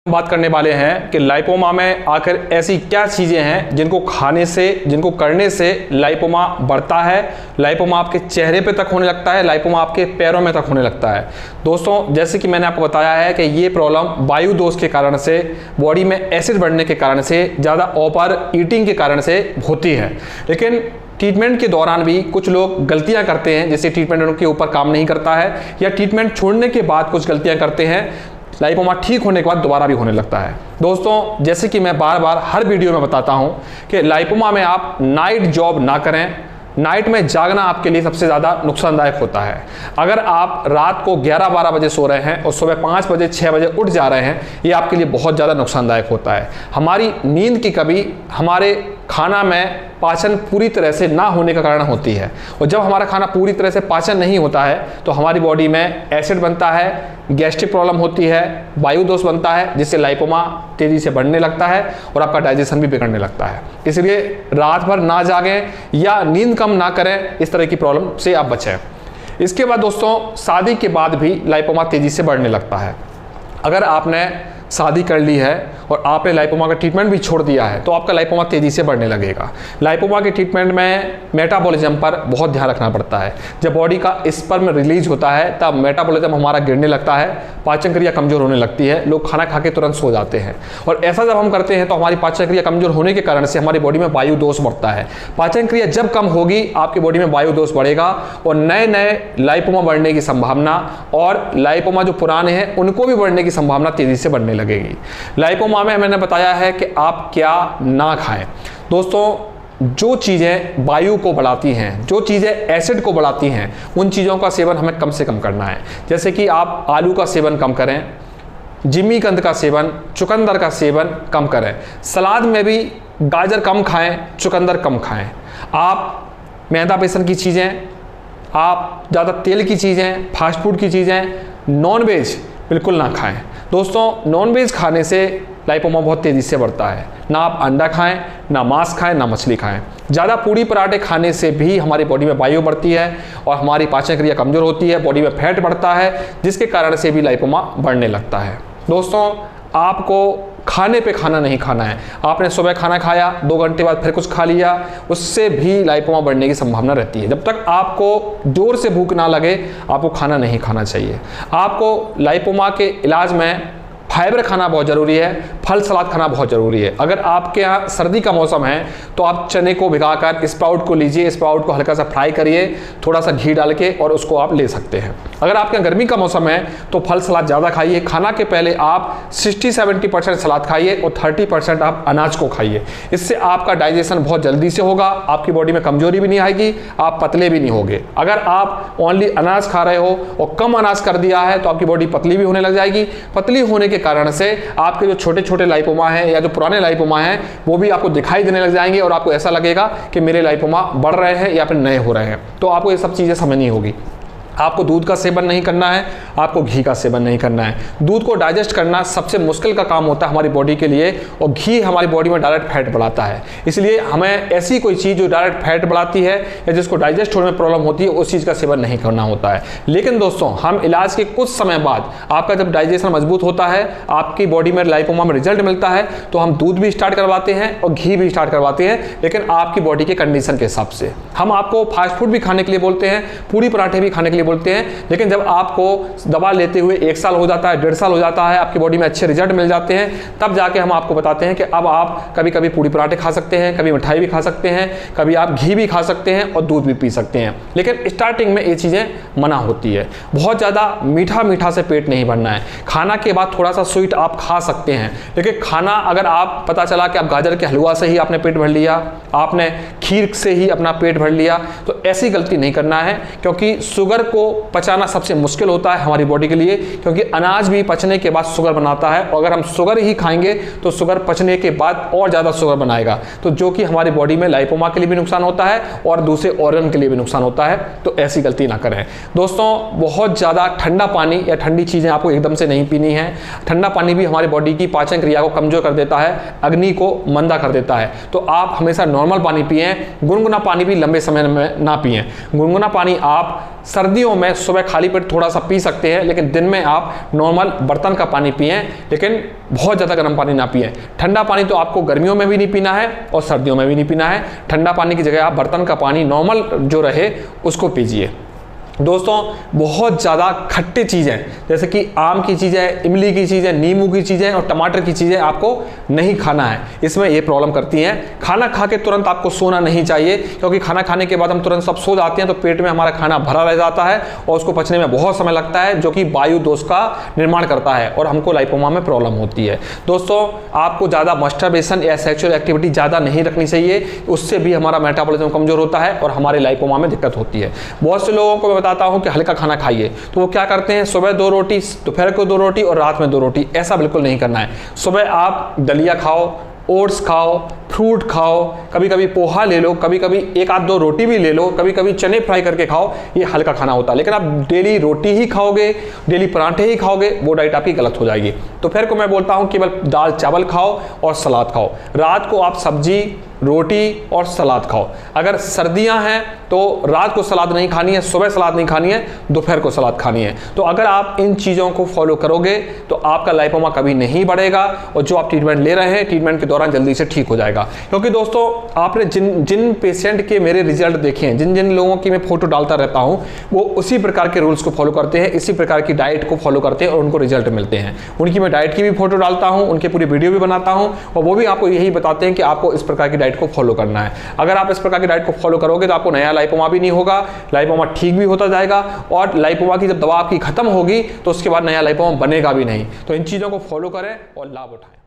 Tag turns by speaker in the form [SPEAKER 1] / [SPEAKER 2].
[SPEAKER 1] बात करने वाले हैं कि लाइपोमा में आखिर ऐसी क्या चीज़ें हैं जिनको करने से लाइपोमा बढ़ता है, लाइपोमा आपके चेहरे पे तक होने लगता है, लाइपोमा आपके पैरों में तक होने लगता है। दोस्तों, जैसे कि मैंने आपको बताया है कि ये प्रॉब्लम वायु दोष के कारण से, बॉडी में एसिड बढ़ने के कारण से, ज़्यादा ओवर ईटिंग के कारण से होती है। लेकिन ट्रीटमेंट के दौरान भी कुछ लोग गलतियां करते हैं, जैसे ट्रीटमेंट उनके ऊपर काम नहीं करता है या ट्रीटमेंट छोड़ने के बाद कुछ गलतियां करते हैं, लाइपोमा ठीक होने के बाद दोबारा भी होने लगता है। दोस्तों, जैसे कि मैं बार बार हर वीडियो में बताता हूं कि लाइपोमा में आप नाइट जॉब ना करें। नाइट में जागना आपके लिए सबसे ज़्यादा नुकसानदायक होता है। अगर आप रात को 11-12 बजे सो रहे हैं और सुबह 5 बजे 6 बजे उठ जा रहे हैं, ये आपके लिए बहुत ज़्यादा नुकसानदायक होता है। हमारी नींद की कमी हमारे खाना में पाचन पूरी तरह से ना होने का कारण होती है, और जब हमारा खाना पूरी तरह से पाचन नहीं होता है तो हमारी बॉडी में एसिड बनता है, गैस्ट्रिक प्रॉब्लम होती है, वायु दोष बनता है, जिससे लाइपोमा तेज़ी से बढ़ने लगता है और आपका डाइजेशन भी बिगड़ने लगता है। इसलिए रात भर ना जागें या नींद कम ना करें, इस तरह की प्रॉब्लम से आप बचें। इसके बाद दोस्तों, शादी के बाद भी लाइपोमा तेज़ी से बढ़ने लगता है। अगर आपने शादी कर ली है और आपने लाइपोमा का ट्रीटमेंट भी छोड़ दिया है तो आपका लाइपोमा तेज़ी से बढ़ने लगेगा। लाइपोमा के ट्रीटमेंट में मेटाबॉलिज्म पर बहुत ध्यान रखना पड़ता है। जब बॉडी का स्पर्म रिलीज होता है तब मेटाबॉलिज्म हमारा गिरने लगता है, पाचन क्रिया कमज़ोर होने लगती है, लोग खाना खा के तुरंत सो जाते हैं। और ऐसा जब हम करते हैं तो हमारी पाचन क्रिया कमज़ोर होने के कारण से हमारी बॉडी में वायु दोष बढ़ता है। पाचन क्रिया जब कम होगी आपकी बॉडी में वायु दोष बढ़ेगा और नए नए लाइपोमा बढ़ने की संभावना, और लाइपोमा जो पुराने हैं उनको भी बढ़ने की संभावना तेज़ी से बढ़ने लगेगी। लाइपोमा में मैंने बताया है कि आप क्या ना खाएं। दोस्तों, जो चीज़ें वायु को बढ़ाती हैं, जो चीज़ें एसिड को बढ़ाती हैं, उन चीज़ों का सेवन हमें कम से कम करना है। जैसे कि आप आलू का सेवन कम करें, जिमीकंद का सेवन, चुकंदर का सेवन कम करें। सलाद में भी गाजर कम खाएं, चुकंदर कम खाएं। आप मैदा बेसन की चीज़ें, आप ज़्यादा तेल की चीज़ें, फास्ट फूड की चीज़ें, नॉन वेज बिल्कुल ना खाएं। दोस्तों, नॉन वेज खाने से लाइपोमा बहुत तेज़ी से बढ़ता है। ना आप अंडा खाएं, ना मांस खाएं, ना मछली खाएं। ज़्यादा पूड़ी पराठे खाने से भी हमारी बॉडी में वायु बढ़ती है और हमारी पाचन क्रिया कमज़ोर होती है, बॉडी में फैट बढ़ता है, जिसके कारण से भी लाइपोमा बढ़ने लगता है। दोस्तों, आपको खाने पे खाना नहीं खाना है। आपने सुबह खाना खाया, 2 घंटे बाद फिर कुछ खा लिया, उससे भी लाइपोमा बढ़ने की संभावना रहती है। जब तक आपको जोर से भूख ना लगे आपको खाना नहीं खाना चाहिए। आपको लाइपोमा के इलाज में फाइबर खाना बहुत ज़रूरी है, फल सलाद खाना बहुत ज़रूरी है। अगर आपके यहाँ सर्दी का मौसम है तो आप चने को भिगाकर स्प्राउट को लीजिए, स्प्राउट को हल्का सा फ्राई करिए, थोड़ा सा घी डाल के, और उसको आप ले सकते हैं। अगर आपके यहाँ गर्मी का मौसम है तो फल सलाद ज़्यादा खाइए। खाना के पहले आप 60-70% सलाद खाइए और 30% आप अनाज को खाइए। इससे आपका डाइजेशन बहुत जल्दी से होगा, आपकी बॉडी में कमजोरी भी नहीं आएगी, आप पतले भी नहीं होंगे। अगर आप ओनली अनाज खा रहे हो और कम अनाज कर दिया है तो आपकी बॉडी पतली भी होने लग जाएगी। पतली होने के कारण से आपके जो छोटे छोटे लाइपोमा हैं या जो पुराने लाइपोमा हैं वो भी आपको दिखाई देने लग जाएंगे और आपको ऐसा लगेगा कि मेरे लाइपोमा बढ़ रहे हैं या फिर नए हो रहे हैं। तो आपको ये सब चीज़ें समझनी होगी। आपको दूध का सेवन नहीं करना है, आपको घी का सेवन नहीं करना है। दूध को डाइजेस्ट करना सबसे मुश्किल का काम होता है हमारी बॉडी के लिए, और घी हमारी बॉडी में डायरेक्ट फैट बढ़ाता है। इसलिए हमें ऐसी कोई चीज़ जो डायरेक्ट फैट बढ़ाती है या जिसको डाइजेस्ट होने में प्रॉब्लम होती है उस चीज़ का सेवन नहीं करना होता है। लेकिन दोस्तों, हम इलाज के कुछ समय बाद आपका जब डाइजेशन मजबूत होता है, आपकी बॉडी में लाइपोमा में रिजल्ट मिलता है, तो हम दूध भी स्टार्ट करवाते हैं और घी भी स्टार्ट करवाते हैं, लेकिन आपकी बॉडी के कंडीशन के हिसाब से। हम आपको फास्ट फूड भी खाने के लिए बोलते हैं, पूड़ी पराठे भी खाने के लिए बोलते हैं, लेकिन जब आपको दवा लेते हुए 1 साल हो जाता है, 1.5 साल हो जाता है, आपकी बॉडी में अच्छे रिजल्ट मिल जाते हैं, तब जाके हम आपको बताते हैं कि अब आप कभी कभी पूड़ी पराठे खा सकते हैं, कभी मिठाई भी खा सकते हैं, कभी आप घी भी खा सकते हैं और दूध भी पी सकते हैं। लेकिन स्टार्टिंग में ये चीज़ें मना होती है। बहुत ज़्यादा मीठा मीठा से पेट नहीं भरना है। खाना के बाद थोड़ा सा स्वीट आप खा सकते हैं, लेकिन खाना अगर आप पता चला कि आप गाजर के हलवा से ही आपने पेट भर लिया, आपने खीर से ही अपना पेट भर लिया, तो ऐसी गलती नहीं करना है, क्योंकि शुगर को पचाना सबसे मुश्किल होता है हमारी बॉडी के लिए, क्योंकि अनाज भी पचने के बाद शुगर बनाता है, और अगर हम शुगर ही खाएंगे तो शुगर पचने के बाद और ज़्यादा शुगर बनाएगा, तो जो कि हमारी बॉडी में लाइपोमा के लिए भी नुकसान होता है और दूसरे ऑर्गन के लिए भी नुकसान होता है। तो ऐसी गलती ना करें। दोस्तों, बहुत ज़्यादा ठंडा पानी या ठंडी चीज़ें आपको एकदम से नहीं पीनी है। ठंडा पानी भी हमारी बॉडी की पाचन क्रिया को कमजोर कर देता है, अग्नि को मंदा कर देता है। तो आप हमेशा नॉर्मल पानी पिएं, गुनगुना पानी भी लंबे समय में ना पिएं। गुनगुना पानी आप सर्दियों सर्दियों में सुबह खाली पेट थोड़ा सा पी सकते हैं, लेकिन दिन में आप नॉर्मल बर्तन का पानी पिएं, लेकिन बहुत ज़्यादा गर्म पानी ना पिएं। ठंडा पानी तो आपको गर्मियों में भी नहीं पीना है और सर्दियों में भी नहीं पीना है। ठंडा पानी की जगह आप बर्तन का पानी नॉर्मल जो रहे उसको पीजिए। दोस्तों, बहुत ज़्यादा खट्टी चीज़ें जैसे कि आम की चीज़ें, इमली की चीज़ें, नींबू की चीज़ें और टमाटर की चीज़ें आपको नहीं खाना है, इसमें ये प्रॉब्लम करती हैं। खाना खा के तुरंत आपको सोना नहीं चाहिए, क्योंकि खाना खाने के बाद हम तुरंत सब सो जाते हैं तो पेट में हमारा खाना भरा रह जाता है और उसको पचने में बहुत समय लगता है, जो कि वायु दोष का निर्माण करता है और हमको लाइपोमा में प्रॉब्लम होती है। दोस्तों, आपको ज़्यादा मस्टरबेशन या सेक्सुअल एक्टिविटी ज़्यादा नहीं रखनी चाहिए, उससे भी हमारा मेटाबॉलिज्म कमज़ोर होता है और हमारे लाइपोमा में दिक्कत होती है। बहुत से लोगों को मैं बताता हूं कि हल्का खाना खाइए, तो वो क्या करते हैं, सुबह 2 रोटी, दोपहर को 2 रोटी और रात में 2 रोटी। ऐसा बिल्कुल नहीं करना है। सुबह आप दलिया खाओ, ओट्स खाओ, फ्रूट खाओ, कभी कभी पोहा ले लो, कभी कभी 1-2 रोटी भी ले लो, कभी कभी चने फ्राई करके खाओ। ये हल्का खाना होता है। लेकिन आप डेली रोटी ही खाओगे, डेली पराठे ही खाओगे, वो डाइट आपकी गलत हो जाएगी। तो फिर को मैं बोलता हूँ केवल दाल चावल खाओ और सलाद खाओ। रात को आप सब्जी, रोटी और सलाद खाओ। अगर सर्दियां हैं तो रात को सलाद नहीं खानी है, सुबह सलाद नहीं खानी है, दोपहर को सलाद खानी है। तो अगर आप इन चीज़ों को फॉलो करोगे तो आपका लाइपोमा कभी नहीं बढ़ेगा और जो आप ट्रीटमेंट ले रहे हैं, ट्रीटमेंट के दौरान जल्दी से ठीक हो जाएगा। क्योंकि दोस्तों, आपने जिन पेशेंट के मेरे रिजल्ट देखे हैं, जिन लोगों की मैं फोटो डालता रहता हूँ, वो उसी प्रकार के रूल्स को फॉलो करते हैं, इसी प्रकार की डाइट को फॉलो करते हैं और उनको रिजल्ट मिलते हैं। उनकी मैं डाइट की भी फोटो डालता हूँ, उनके पूरी वीडियो भी बनाता हूँ और वो भी आपको यही बताते हैं कि आपको इस प्रकार की डाइट को फॉलो करना है। अगर आप इस प्रकार की डाइट को फॉलो करोगे तो आपको नया लाइपोमा भी नहीं होगा, लाइपोमा ठीक भी होता जाएगा और लाइपोमा की जब दवा आपकी खत्म होगी तो उसके बाद नया लाइपोमा बनेगा भी नहीं। तो इन चीज़ों को फॉलो करें और लाभ उठाएं।